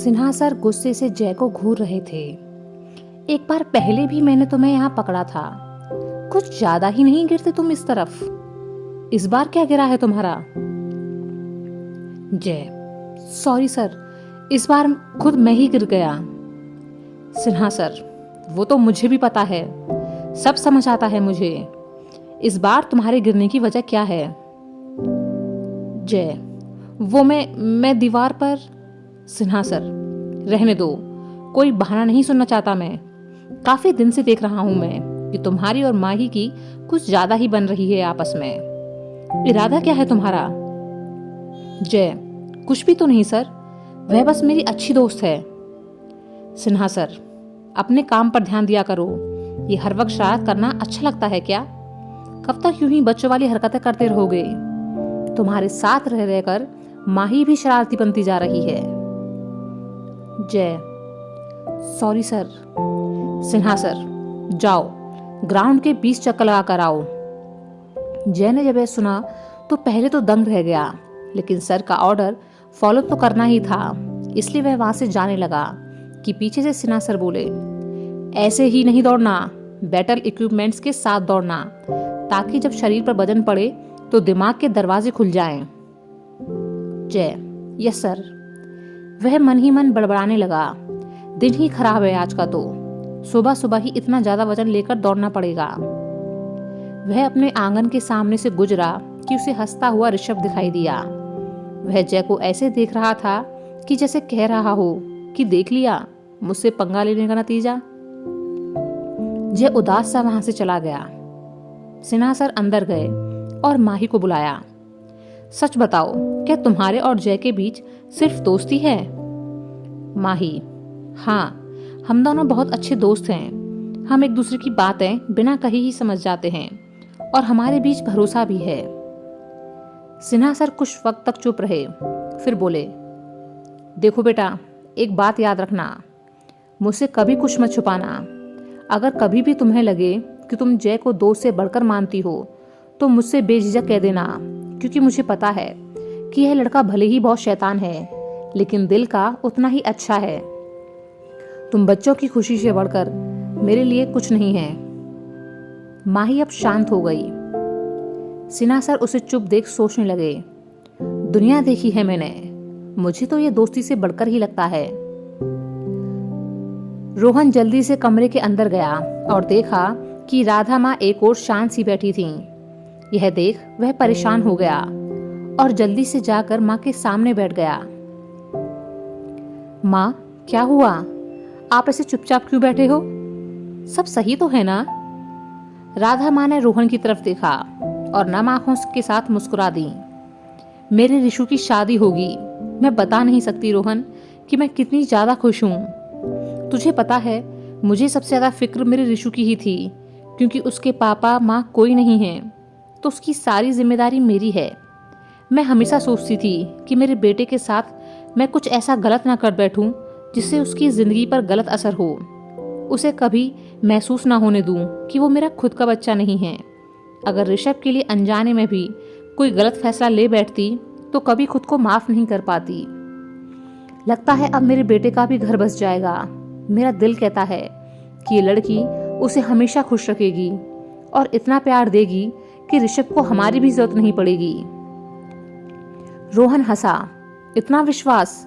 Sinha sir गुस्से से जय को घूर रहे थे। एक बार पहले भी मैंने तुम्हें यहाँ पकड़ा था। कुछ ज्यादा ही नहीं गिरते तुम इस तरफ। इस बार क्या गिरा है तुम्हारा? जय, सॉरी सर, इस बार खुद मैं ही गिर गया। सिन्हा सर, वो तो मुझे भी पता है, सब समझ आता है मुझे। इस बार तुम्हारे गिरने की वजह क्या है? जय, वो मैं दीवार पर। सिन्हा सर, रहने दो, कोई बहाना नहीं सुनना चाहता मैं। काफी दिन से देख रहा हूं मैं कि तुम्हारी और माही की कुछ ज्यादा ही बन रही है आपस में। इरादा क्या है तुम्हारा? जय, कुछ भी तो नहीं सर, वह बस मेरी अच्छी दोस्त है। सिन्हा सर, अपने काम पर ध्यान दिया करो। ये हर वक्त शरारत करना अच्छा लगता है क्या? कब तक यूं ही बच्चों वाली हरकतें करते रहोगे? तुम्हारे साथ रह रहकर माही भी शरारती बनती जा रही है। जय, सॉरी सर। सिन्हा सर, जाओ ग्राउंड के 20 चक्कर लगा कर आओ। जय ने जब यह सुना तो पहले तो दंग रह गया, लेकिन सर का ऑर्डर फॉलो तो करना ही था, इसलिए वह वहां से जाने लगा कि पीछे से सिन्हा सर बोले, ऐसे ही नहीं दौड़ना, बैटल इक्विपमेंट्स के साथ दौड़ना, ताकि जब शरीर पर वजन पड़े तो दिमाग के दरवाजे खुल जाएं। जय, यस सर। वह मन ही मन बड़बड़ाने लगा, दिन ही खराब है आज का तो, सुबह सुबह ही इतना ज्यादा वजन लेकर दौड़ना पड़ेगा। वह अपने आंगन के सामने से गुजरा कि उसे हंसता हुआ ऋषभ दिखाई दिया। वह जय को ऐसे देख रहा था कि जैसे कह रहा हो कि देख लिया मुझसे पंगा लेने का नतीजा। जय उदास सा वहां से चला गया। सिन्हा सर अंदर गए और माही को बुलाया। सच बताओ, क्या तुम्हारे और जय के बीच सिर्फ दोस्ती है? माही, हाँ, हम दोनों बहुत अच्छे दोस्त हैं। हम एक दूसरे की बातें बिना कहे ही समझ जाते हैं और हमारे बीच भरोसा भी है। सिन्हा सर कुछ वक्त तक चुप रहे, फिर बोले, देखो बेटा, एक बात याद रखना, मुझसे कभी कुछ मत छुपाना। अगर कभी भी तुम्हें लगे कि तुम जय को दोस्त से बढ़कर मानती हो तो मुझसे बेझिझक कह देना, क्योंकि मुझे पता है कि यह लड़का भले ही बहुत शैतान है, लेकिन दिल का उतना ही अच्छा है। तुम बच्चों की खुशी से बढ़कर मेरे लिए कुछ नहीं है। माही अब शांत हो गई। सिन्हा सर उसे चुप देख सोचने लगे, दुनिया देखी है मैंने, मुझे तो ये दोस्ती से बढ़कर ही लगता है। रोहन जल्दी से कमरे के अंदर गया और देखा कि राधा माँ एक ओर शांत सी बैठी थीं। यह देख वह परेशान हो गया और जल्दी से जाकर माँ के सामने बैठ गया। माँ, क्या हुआ? आप ऐसे चुपचाप क्यों बैठे हो? सब सही तो है ना? राधा माँ ने रोहन की तरफ देखा और नम आंखों के साथ मुस्कुरा दी। मेरे ऋषु की शादी होगी, मैं बता नहीं सकती रोहन कि मैं कितनी ज्यादा खुश हूँ। तुझे पता है, मुझे सबसे ज्यादा फिक्र मेरे ऋषु की ही थी, क्योंकि उसके पापा माँ कोई नहीं है, तो उसकी सारी जिम्मेदारी मेरी है। मैं हमेशा सोचती थी कि मेरे बेटे के साथ मैं कुछ ऐसा गलत ना कर बैठूं जिससे उसकी जिंदगी पर गलत असर हो। उसे कभी महसूस ना होने दूं कि वो मेरा खुद का बच्चा नहीं है। अगर ऋषभ के लिए अनजाने में भी कोई गलत फैसला ले बैठती तो कभी खुद को माफ नहीं कर पाती। लगता है अब मेरे बेटे का भी घर बस जाएगा। मेरा दिल कहता है कि ये लड़की उसे हमेशा खुश रखेगी और इतना प्यार देगी कि ऋषभ को हमारी भी जरूरत नहीं पड़ेगी। रोहन हंसा, इतना विश्वास,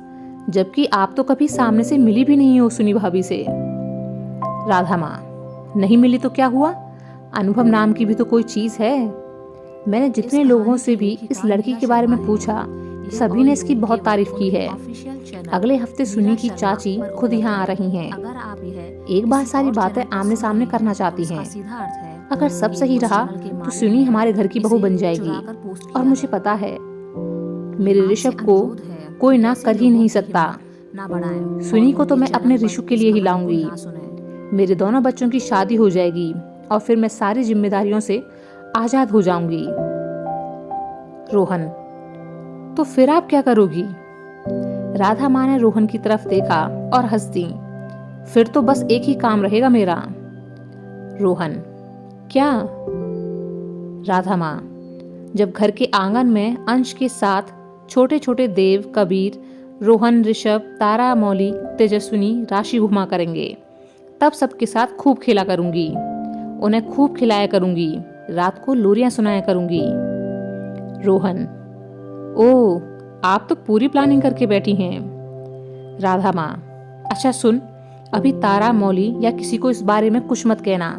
जबकि आप तो कभी सामने से मिली भी नहीं हो सुनी भाभी से। राधा माँ, नहीं मिली तो क्या हुआ, अनुभव नाम की भी तो कोई चीज है। मैंने जितने लोगों से भी इस लड़की के बारे में पूछा, सभी ने इसकी बहुत तारीफ की है। अगले हफ्ते सुनी की चाची खुद यहाँ आ रही हैं। एक बार सारी बातें आमने सामने करना चाहती हैं। अगर सब सही रहा तो सुनी हमारे घर की बहू बन जाएगी, और मुझे पता है मेरे ऋषभ को कोई ना कर ही नहीं सकता। सुनी को तो मैं अपने ऋषु के लिए ही लाऊंगी। मेरे दोनों बच्चों की शादी हो जाएगी और फिर मैं सारी जिम्मेदारियों से आजाद हो जाऊंगी। रोहन, तो फिर आप क्या करोगी? राधा माँ ने रोहन की तरफ देखा और हंस दी। फिर तो बस एक ही काम रहेगा मेरा। रोहन, क्या? राधा माँ, जब घर के आंगन में अंश के साथ छोटे छोटे देव, कबीर, रोहन, ऋषभ, तारा, मौली, तेजस्विनी, राशि घुमा करेंगे। तब सबके साथ खूब खेला करूंगी, उन्हें खूब खिलाया करूंगी, रात को लोरियां सुनाया करूंगी। रोहन: ओह, आप तो पूरी प्लानिंग करके बैठी हैं। राधा माँ: अच्छा सुन, अभी तारा, मौली या किसी को इस बारे में कुछ मत कहना।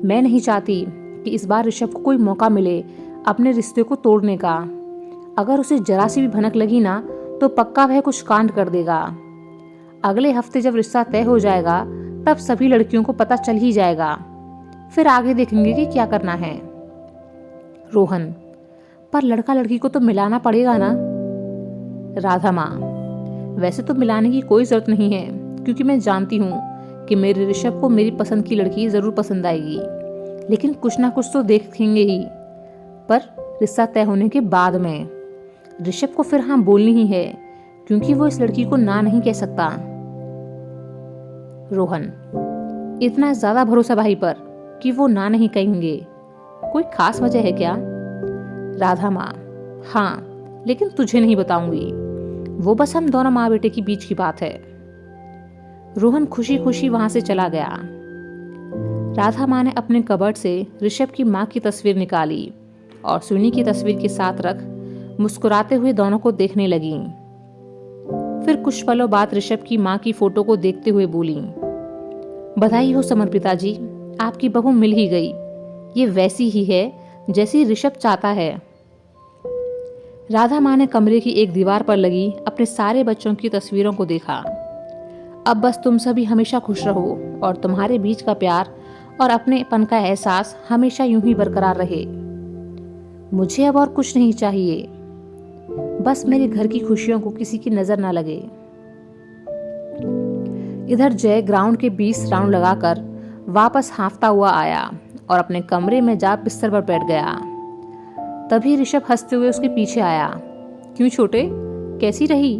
मैं नहीं चाहती कि इस बार ऋषभ को कोई मौका मिले अपने रिश्ते को तोड़ने का। अगर उसे जरा सी भी भनक लगी ना तो पक्का वह कुछ कांड कर देगा। अगले हफ्ते जब रिश्ता तय हो जाएगा तब सभी लड़कियों को पता चल ही जाएगा, फिर आगे देखेंगे कि क्या करना है। रोहन: पर लड़का लड़की को तो मिलाना पड़ेगा ना। राधा माँ: वैसे तो मिलाने की कोई जरूरत नहीं है, क्योंकि मैं जानती हूँ कि मेरे ऋषभ को मेरी पसंद की लड़की जरूर पसंद आएगी, लेकिन कुछ ना कुछ तो देखेंगे ही। पर रिश्ता तय होने के बाद में ऋषभ को फिर हाँ बोलनी ही है, क्योंकि वो इस लड़की को ना नहीं कह सकता। रोहन: इतना ज्यादा भरोसा भाई पर कि वो ना नहीं कहेंगे, कोई खास वजह है क्या? राधा माँ: हाँ, लेकिन तुझे नहीं बताऊंगी, वो बस हम दोनों माँ बेटे के बीच की बात है। रोहन खुशी खुशी वहां से चला गया। राधा माँ ने अपने कबर्ड से ऋषभ की माँ की तस्वीर निकाली और सुनी की तस्वीर के साथ रख मुस्कुराते हुए दोनों को देखने लगी। फिर कुछ पलों बाद ऋषभ की माँ की फोटो को देखते हुए बोली, बधाई हो समर पिताजी, आपकी बहू मिल ही गई। ये वैसी ही है जैसी ऋषभ चाहता है। राधा माँ ने कमरे की एक दीवार पर लगी अपने सारे बच्चों की तस्वीरों को देखा। अब बस तुम सभी हमेशा खुश रहो और तुम्हारे बीच का प्यार और अपनेपन का एहसास हमेशा यूं ही बरकरार रहे। मुझे अब और कुछ नहीं चाहिए, बस मेरे घर की खुशियों को किसी की नजर ना लगे। इधर जय ग्राउंड के 20 राउंड लगाकर वापस हांफता हुआ आया और अपने कमरे में जा बिस्तर पर बैठ गया। तभी ऋषभ हंसते हुए उसके पीछे आया। क्यों छोटे, कैसी रही?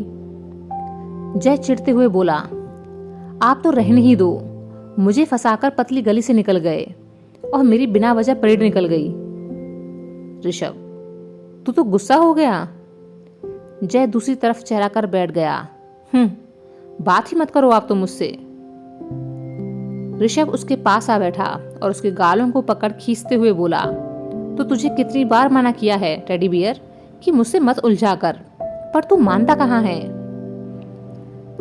जय चिढ़ते हुए बोला, आप तो रहने ही दो, मुझे फंसाकर पतली गली से निकल गए और मेरी बिना वजह परेड निकल गई। ऋषभ: तू तो गुस्सा हो गया? जय दूसरी तरफ चेहरा कर बैठ गया। बात ही मत करो आप तो मुझसे। ऋषभ उसके पास आ बैठा और उसके गालों को पकड़ खींचते हुए बोला, तो तुझे कितनी बार मना किया है टेडी बियर कि मुझसे मत उलझा कर, पर तू मानता कहाँ है?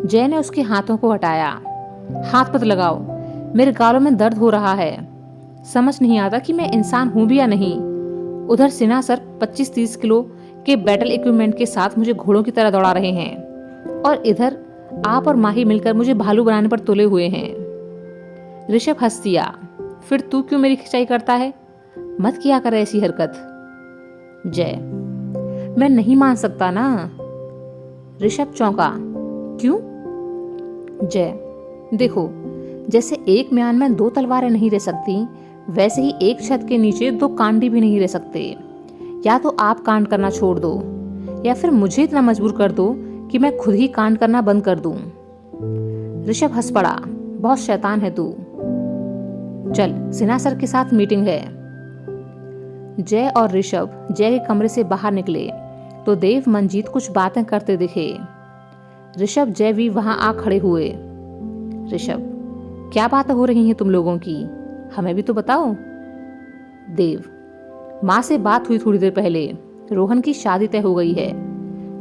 जय ने उसके हाथों को हटाया। हाथ मत लगाओ, मेरे गालों में दर्द हो रहा है। समझ नहीं आता कि मैं इंसान हूं भी या नहीं। उधर सिन्हा सर 25-30 किलो के बैटल इक्विपमेंट के साथ मुझे घोड़ों की तरह दौड़ा रहे हैं और इधर आप और माही मिलकर मुझे भालू बनाने पर तुले हुए हैं। ऋषभ हंस दिया। फिर तू क्यों मेरी खिंचाई करता है? मत किया कर ऐसी हरकत। जय: मैं नहीं मान सकता ना। ऋषभ चौंका। क्यों? जय: देखो, जैसे एक म्यान में 2 तलवारें नहीं रह सकती, वैसे ही एक छत के नीचे 2 कांडी भी नहीं रह सकते। या तो आप कांड करना छोड़ दो या फिर मुझे इतना मजबूर कर दो कि मैं खुद ही कांड करना बंद कर दूं। ऋषभ हंस पड़ा। बहुत शैतान है तू। चल, सिन्हा सर के साथ मीटिंग है। जय और ऋषभ जय के कमरे से बाहर निकले तो देव मंजीत कुछ बातें करते दिखे। ऋषभ जय भी वहां आ खड़े हुए। ऋषभ: क्या बातें हो रही हैं तुम लोगों की, हमें भी तो बताओ। देव: माँ से बात हुई थोड़ी देर पहले, रोहन की शादी तय हो गई है,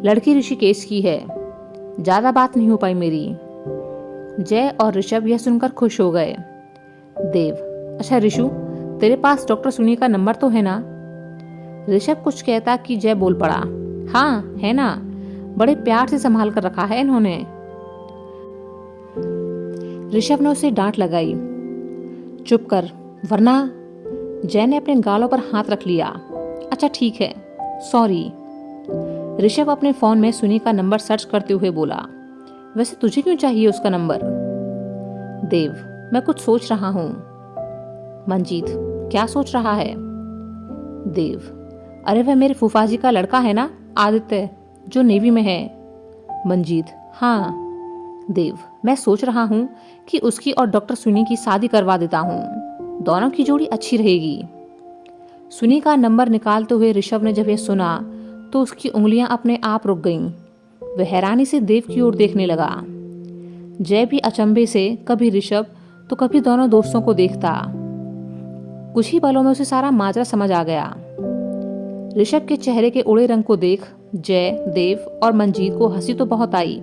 लड़की ऋषिकेश की है, ज्यादा बात नहीं हो पाई मेरी। जय और ऋषभ यह सुनकर खुश हो गए। देव: अच्छा ऋषु, तेरे पास डॉक्टर सुनी का नंबर तो है ना? ऋषभ कुछ कहता कि जय बोल पड़ा, हाँ है ना, बड़े प्यार से संभाल कर रखा है इन्होंने। ऋषभ ने उसे डांट लगाई, चुप कर वरना। जय ने अपने गालों पर हाथ रख लिया। अच्छा ठीक है, सॉरी। ऋषभ अपने फोन में सुनी का नंबर सर्च करते हुए बोला, वैसे तुझे क्यों चाहिए उसका नंबर? देव: मैं कुछ सोच रहा हूं। मंजीत: क्या सोच रहा है? देव: अरे वह मेरे फूफाजी का लड़का है ना, आदित्य, जो नेवी में है। मंजीत: हाँ। देव: मैं सोच रहा हूं कि उसकी और डॉक्टर सुनी की शादी करवा देता हूं, दोनों की जोड़ी अच्छी रहेगी। सुनी का नंबर निकालते हुए ऋषभ ने जब यह सुना तो उसकी उंगलियां अपने आप रुक गईं। वह हैरानी से देव की ओर देखने लगा। जय भी अचंभे से कभी ऋषभ तो कभी दोनों दोस्तों को देखता। कुछ ही पलों में उसे सारा माजरा समझ आ गया। ऋषभ के चेहरे के उड़े रंग को देख जय, देव और मंजीत को हंसी तो बहुत आई,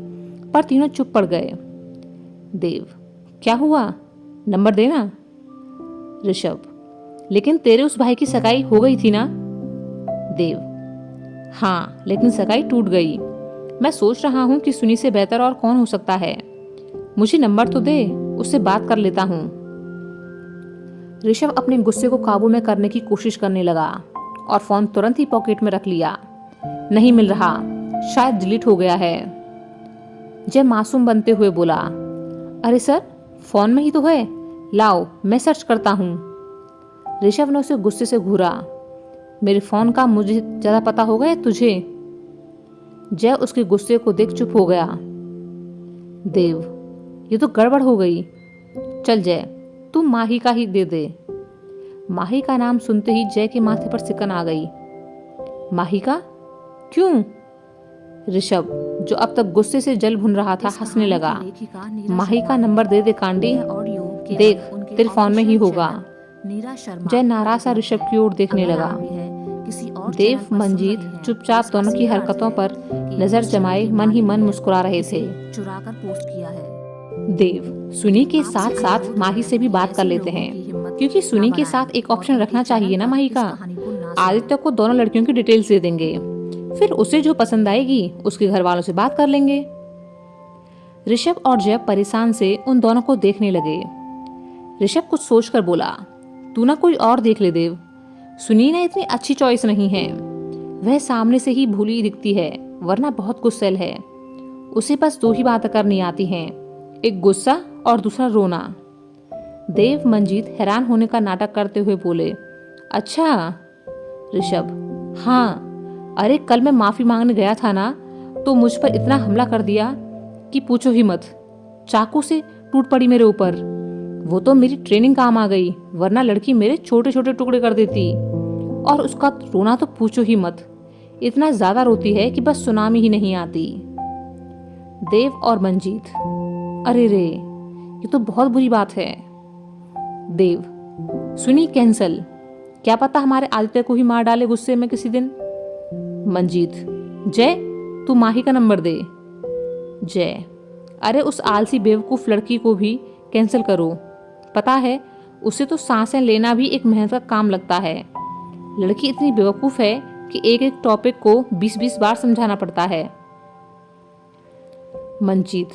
पर तीनों चुप पड़ गए। देव, क्या हुआ? नंबर देना। ऋषभ, लेकिन तेरे उस भाई की सगाई हो गई थी ना? देव, हाँ, लेकिन सगाई टूट गई। मैं सोच रहा हूँ कि सुनी से बेहतर और कौन हो सकता है। मुझे नंबर तो दे, उससे बात कर लेता हूँ। ऋषभ अपने गुस्से को काबू में करने की कोशिश करने लगा और फोन तुरंत ही पॉकेट में रख लिया। नहीं मिल रहा, शायद डिलीट हो गया है। जय मासूम बनते हुए बोला, अरे सर, फोन में ही तो है, लाओ मैं सर्च करता हूँ। ऋषभ ने उसे गुस्से से घूरा, मेरे फोन का मुझे ज्यादा पता होगा या तुझे? जय उसके गुस्से को देख चुप हो गया। देव, ये तो गड़बड़ हो गई। चल जय, तू माही का ही दे दे। माही का नाम सुनते ही जय के माथे पर सिकन आ गई। माही का? क्यों? ऋषभ, जो अब तक गुस्से से जल भुन रहा था, हंसने लगा। माही का नंबर दे दे कांडी, देख तेरे फोन में ही होगा। जय नाराज सा ऋषभ की ओर देखने लगा। देव, मंजीत चुपचाप दोनों की हरकतों पर नजर जमाए मन ही मन मुस्कुरा रहे थे। चुराकर पोस्ट किया है। देव, सुनी के साथ साथ माही से भी बात कर लेते हैं, क्योंकि सुनी के साथ एक ऑप्शन रखना चाहिए ना माही का। आदित्य को दोनों लड़कियों की डिटेल्स दे देंगे, फिर उसे जो पसंद आएगी उसके घर वालों से बात कर लेंगे। ऋषभ और जय परेशान से उन दोनों को देखने लगे। ऋषभ कुछ सोचकर बोला, तू ना कोई और देख ले देव, सुनी ना इतनी अच्छी चॉइस नहीं है। वह सामने से ही भूली दिखती है, वरना बहुत गुस्सैल है। उसे बस दो ही बातें करनी आती हैं, एक गुस्सा और दूसरा रोना। देव, मंजीत हैरान होने का नाटक करते हुए बोले, अच्छा? ऋषभ, हाँ, अरे कल मैं माफी मांगने गया था ना, तो मुझ पर इतना हमला कर दिया कि पूछो ही मत। चाकू से टूट पड़ी मेरे ऊपर। वो तो मेरी ट्रेनिंग काम आ गई, वरना लड़की मेरे छोटे छोटे टुकड़े कर देती। और उसका रोना तो पूछो ही मत, इतना ज्यादा रोती है कि बस सुनामी ही नहीं आती। देव और मंजीत, अरे रे, ये तो बहुत बुरी बात है। देव, सुनी कैंसल, क्या पता हमारे आदित्य को ही मार डाले गुस्से में किसी दिन। मंजीत, जय तू माही का नंबर दे। जय, अरे उस आलसी बेवकूफ लड़की को भी कैंसिल करो, पता है उसे तो सांसें लेना भी एक मेहनत का काम लगता है। लड़की इतनी बेवकूफ है कि एक एक टॉपिक को 20-20 बार समझाना पड़ता है। मंजीत,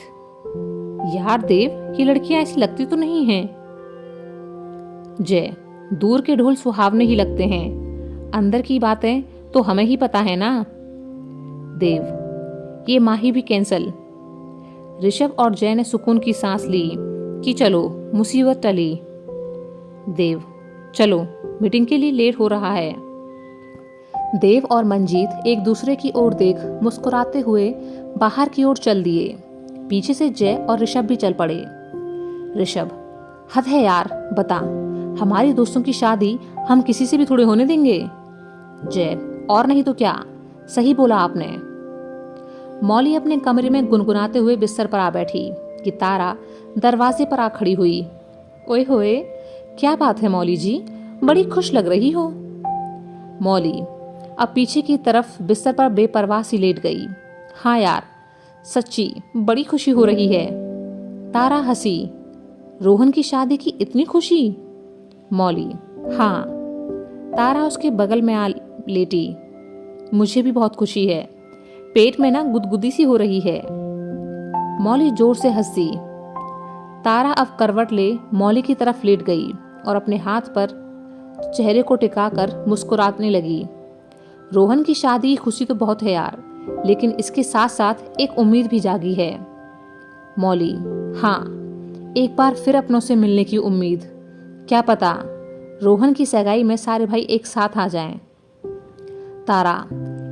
यार देव, ये लड़कियां ऐसी लगती तो नहीं हैं। जय, दूर के ढोल सुहावने ही लगते हैं, अंदर की बातें तो हमें ही पता है ना। देव, ये माही भी कैंसल। ऋषभ और जय ने सुकून की सांस ली कि चलो मुसीबत टली। देव, चलो मीटिंग के लिए लेट हो रहा है। देव और मंजीत एक दूसरे की ओर देख मुस्कुराते हुए बाहर की ओर चल दिए। पीछे से जय और ऋषभ भी चल पड़े। ऋषभ, हद है यार, बता, हमारी दोस्तों की शादी हम किसी से भी थोड़े होने देंगे। जय, और नहीं तो क्या, सही बोला आपने। मौली अपने कमरे में गुनगुनाते हुए बिस्तर पर आ बैठी कि तारा दरवाजे पर आ खड़ी हुई। ओए होए, क्या बात है मौली जी, बड़ी खुश लग रही हो। मौली अब पीछे की तरफ बिस्तर पर बेपरवाह सी लेट गई। हाँ यार, सच्ची बड़ी खुशी हो रही है। तारा हंसी, रोहन की शादी की इतनी खुशी? मौली, हाँ। तारा उसके बगल में आ लेटी, मुझे भी बहुत खुशी है, पेट में ना गुदगुदी सी हो रही है। मौली जोर से हंसी। तारा अब करवट ले मौली की तरफ लेट गई और अपने हाथ पर चेहरे को टिकाकर मुस्कुराने लगी। रोहन की शादी की खुशी तो बहुत है यार, लेकिन इसके साथ साथ एक उम्मीद भी जागी है। मौली, हाँ, एक बार फिर अपनों से मिलने की उम्मीद। क्या पता रोहन की सगाई में सारे भाई एक साथ आ जाएं। तारा,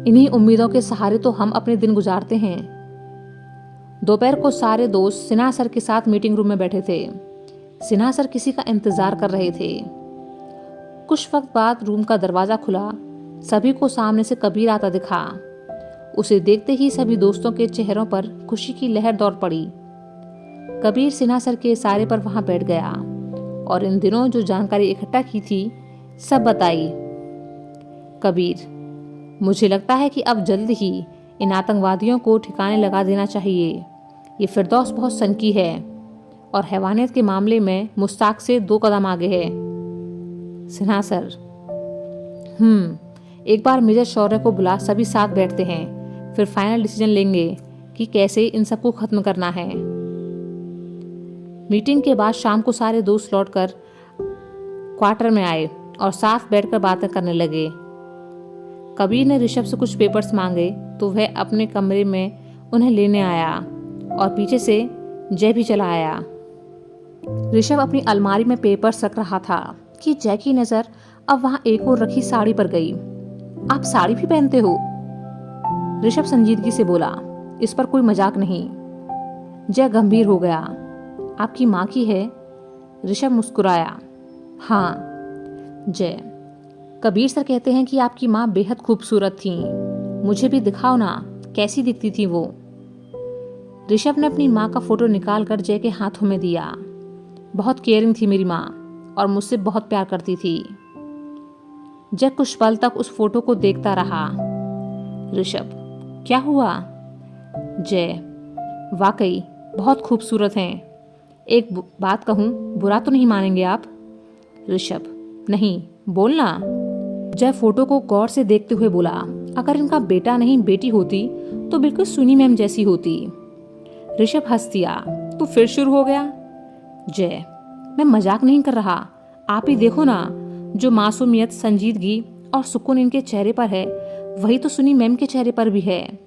इन्हीं उम्मीदों के सहारे तो हम अपने दिन गुजारते हैं। दोपहर को सारे दोस्त सिन्हा सर के साथ मीटिंग रूम में बैठे थे। सिन्हा सर किसी का इंतजार कर रहे थे। कुछ वक्त बाद रूम का दरवाजा खुला, सभी को सामने से कबीर आता दिखा। उसे देखते ही सभी दोस्तों के चेहरों पर खुशी की लहर दौड़ पड़ी। कबीर सिन्हा सर के इशारे पर वहां बैठ गया और इन दिनों जो जानकारी इकट्ठा की थी सब बताई। कबीर, मुझे लगता है कि अब जल्द ही इन आतंकवादियों को ठिकाने लगा देना चाहिए। ये फिरदौस बहुत सनकी है और हैवानियत के मामले में मुश्ताक से 2 कदम आगे है। सिन्हा सर, एक बार मेजर शौर्य को बुला सभी साथ बैठते हैं, फिर फाइनल डिसीजन लेंगे कि कैसे इन सबको खत्म करना है। मीटिंग के बाद शाम को सारे दोस्त लौटकर क्वार्टर में आए और साथ बैठकर बातें करने लगे। कबीर ने ऋषभ से कुछ पेपर्स मांगे तो वह अपने कमरे में उन्हें लेने आया और पीछे से जय भी चला आया। ऋषभ अपनी अलमारी में पेपर्स रख रहा था कि जय की नजर अब वहां एक और रखी साड़ी पर गई। आप साड़ी भी पहनते हो? ऋषभ संजीदगी से बोला, इस पर कोई मजाक नहीं। जय गंभीर हो गया। आपकी माँ की है? ऋषभ मुस्कुराया। हाँ। जय, कबीर सर कहते हैं कि आपकी माँ बेहद खूबसूरत थी। मुझे भी दिखाओ ना, कैसी दिखती थी वो? ऋषभ ने अपनी माँ का फोटो निकालकर जय के हाथों में दिया। बहुत केयरिंग थी मेरी माँ और मुझसे बहुत प्यार करती थी। जय कुछ पल तक उस फोटो को देखता रहा। ऋषभ, क्या हुआ? जय, वाकई बहुत खूबसूरत हैं। एक बात कहूँ, बुरा तो नहीं मानेंगे आप? ऋषभ, नहीं, बोलना। जय फोटो को गौर से देखते हुए बोला, अगर इनका बेटा नहीं बेटी होती तो बिल्कुल सुनी मैम जैसी होती। ऋषभ हंस दिया। तो फिर शुरू हो गया? जय, मैं मजाक नहीं कर रहा, आप ही देखो ना, जो मासूमियत, संजीदगी और सुकून इनके चेहरे पर है वही तो सुनी मैम के चेहरे पर भी है।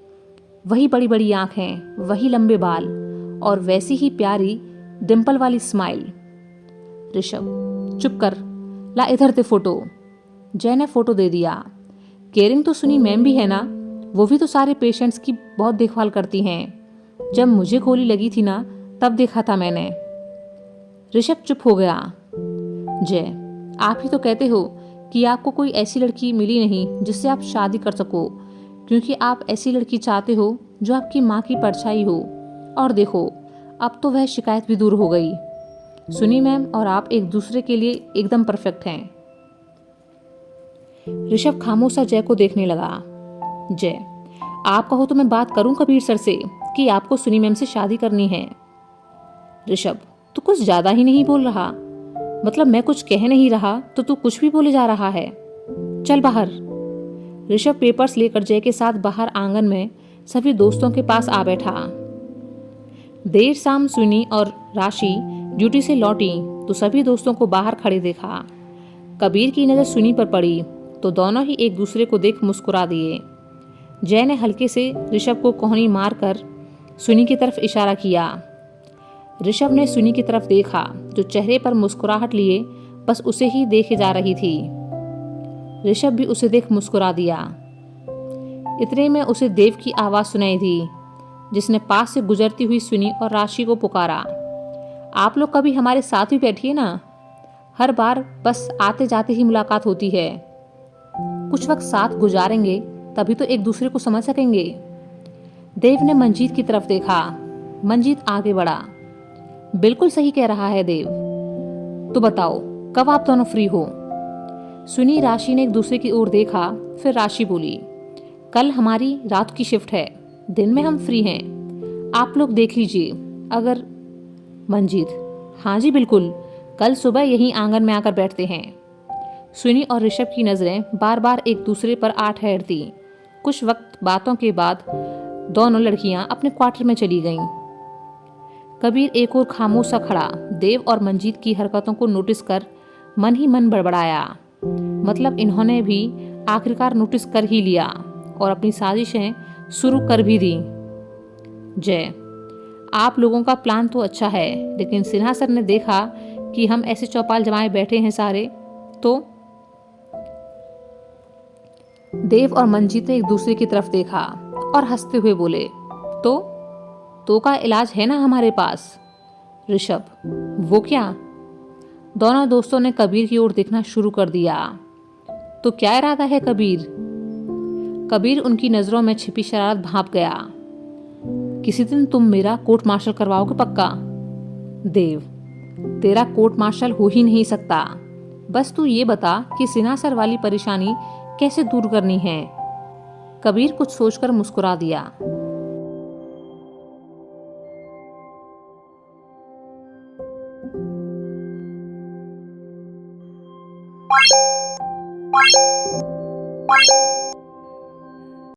वही बड़ी बड़ी आंखें, वही लंबे बाल और वैसी ही प्यारी डिम्पल वाली स्माइल। ऋषभ, चुप कर, ला इधर दे फोटो। जय ने फोटो दे दिया। केयरिंग तो सुनी मैम भी है ना, वो भी तो सारे पेशेंट्स की बहुत देखभाल करती हैं। जब मुझे गोली लगी थी ना तब देखा था मैंने। ऋषभ चुप हो गया। जय, आप ही तो कहते हो कि आपको कोई ऐसी लड़की मिली नहीं जिससे आप शादी कर सको, क्योंकि आप ऐसी लड़की चाहते हो जो आपकी माँ की परछाई हो। और देखो, अब तो वह शिकायत भी दूर हो गई। सुनी मैम और आप एक दूसरे के लिए एकदम परफेक्ट हैं। ऋषभ खामोश जय को देखने लगा। जय, आप कहो तो मैं बात करूं कबीर सर से कि आपको सुनी मैम से शादी करनी है? ऋषभ, तू कुछ ज्यादा ही नहीं बोल रहा? मतलब मैं कुछ कह नहीं रहा तो तू कुछ भी बोले जा रहा है। चल बाहर। ऋषभ पेपर्स लेकर जय के साथ बाहर आंगन में सभी दोस्तों के पास आ बैठा। देर शाम सुनी और राशि ड्यूटी से लौटी तो सभी दोस्तों को बाहर खड़े देखा। कबीर की नजर सुनी पर पड़ी तो दोनों ही एक दूसरे को देख मुस्कुरा दिए। जय ने हल्के से ऋषभ को कोहनी मारकर सुनी की तरफ इशारा किया। ऋषभ ने सुनी की तरफ देखा जो चेहरे पर मुस्कुराहट लिए बस उसे ही देखे जा रही थी। ऋषभ भी उसे देख मुस्कुरा दिया। इतने में उसे देव की आवाज सुनाई दी, जिसने पास से गुजरती हुई सुनी और राशि को पुकारा, आप लोग कभी हमारे साथ भी बैठिए ना, हर बार बस आते जाते ही मुलाकात होती है। कुछ वक्त साथ गुजारेंगे तभी तो एक दूसरे को समझ सकेंगे। देव ने मंजीत की तरफ देखा। मंजीत आगे बढ़ा। बिल्कुल सही कह रहा है देव, तो बताओ कब आप दोनों फ्री हो? सुनी राशि ने एक दूसरे की ओर देखा, फिर राशि बोली, कल हमारी रात की शिफ्ट है, दिन में हम फ्री हैं, आप लोग देख लीजिए अगर। मंजीत, हाँ जी बिल्कुल, कल सुबह यहीं आंगन में आकर बैठते हैं। सुनी और ऋषभ की नजरें बार बार एक दूसरे पर आ ठहरती। कुछ वक्त बातों के बाद दोनों लड़कियां अपने क्वार्टर में चली गईं। कबीर एक और खामोश सा खड़ा देव और मंजीत की हरकतों को नोटिस कर मन ही मन बड़बड़ाया। मतलब इन्होंने भी आखिरकार नोटिस कर ही लिया और अपनी साजिशें शुरू कर भी दी। जय, आप लोगों का प्लान तो अच्छा है, लेकिन सिन्हा सर ने देखा कि हम ऐसे चौपाल जमाए बैठे हैं सारे, तो देव और मंजीत ने एक दूसरे की तरफ देखा और हंसते हुए बोले, तो का इलाज है ना हमारे पास। ऋषभ, वो क्या? दोनों दोस्तों ने कबीर की ओर देखना शुरू कर दिया। तो क्या इरादा है कबीर? कबीर उनकी नज़रों में छिपी शरारत भांप गया। किसी दिन तुम मेरा कोर्ट मार्शल करवाओगे पक्का? देव, तेरा कोर्ट मार्शल हो ही नहीं सकता। बस तू ये बता कि सिन्हा सर वाली परेशानी कैसे दूर करनी है। कबीर कुछ सोचकर मुस्कुरा दिया।